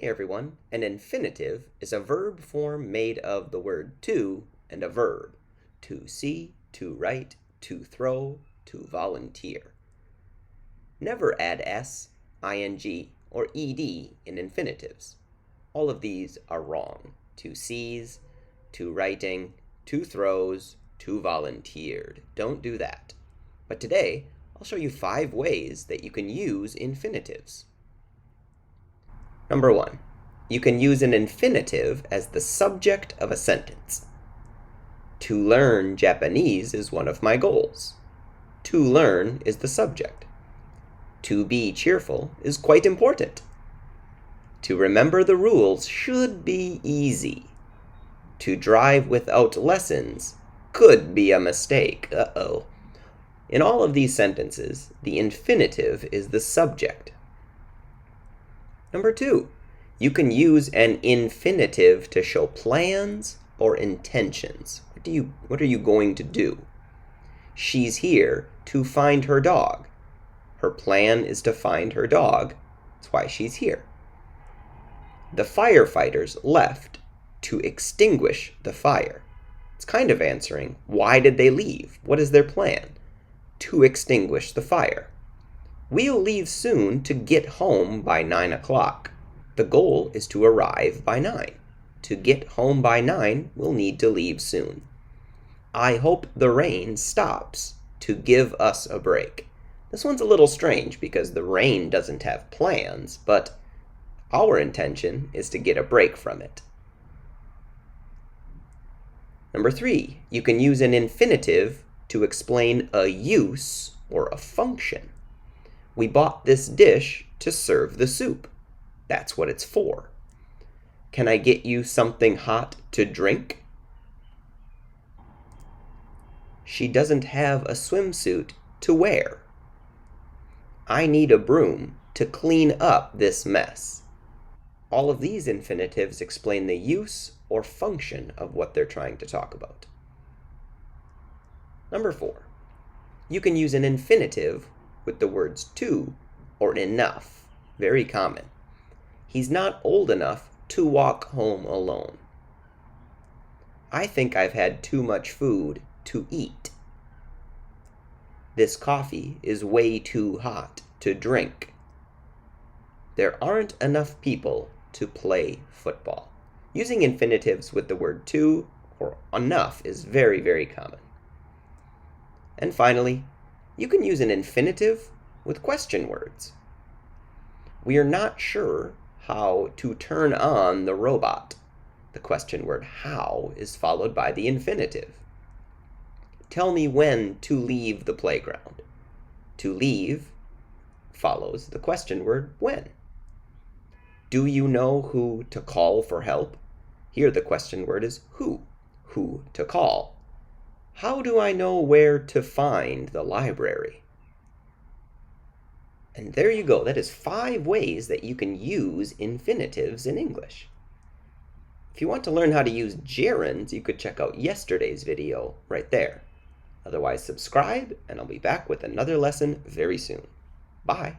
Hey everyone, an infinitive is a verb form made of the word to and a verb. To see, to write, to throw, to volunteer. Never add s, ing, or ed in infinitives. All of these are wrong. To sees, to writing, to throws, to volunteered. Don't do that. But today, I'll show you 5 ways that you can use infinitives. Number 1, you can use an infinitive as the subject of a sentence. To learn Japanese is one of my goals. To learn is the subject. To be cheerful is quite important. To remember the rules should be easy. To drive without lessons could be a mistake. Uh-oh. In all of these sentences, the infinitive is the subject. Number 2, you can use an infinitive to show plans or intentions. What are you going to do? She's here to find her dog. Her plan is to find her dog. That's why she's here. The firefighters left to extinguish the fire. It's kind of answering, why did they leave? What is their plan? To extinguish the fire. We'll leave soon to get home by 9 o'clock. The goal is to arrive by 9. To get home by 9, we'll need to leave soon. I hope the rain stops to give us a break. This one's a little strange because the rain doesn't have plans, but our intention is to get a break from it. Number 3, you can use an infinitive to explain a use or a function. We bought this dish to serve the soup. That's what it's for. Can I get you something hot to drink? She doesn't have a swimsuit to wear. I need a broom to clean up this mess. All of these infinitives explain the use or function of what they're trying to talk about. Number 4, you can use an infinitive with the words to or enough. Very common. He's not old enough to walk home alone. I think I've had too much food to eat. This coffee is way too hot to drink. There aren't enough people to play football. Using infinitives with the word to or enough is very, very common. And finally, you can use an infinitive with question words. We are not sure how to turn on the robot. The question word how is followed by the infinitive. Tell me when to leave the playground. To leave follows the question word when. Do you know who to call for help? Here the question word is who to call. How do I know where to find the library? And there you go. That is 5 ways that you can use infinitives in English. If you want to learn how to use gerunds, you could check out yesterday's video right there. Otherwise, subscribe, and I'll be back with another lesson very soon. Bye.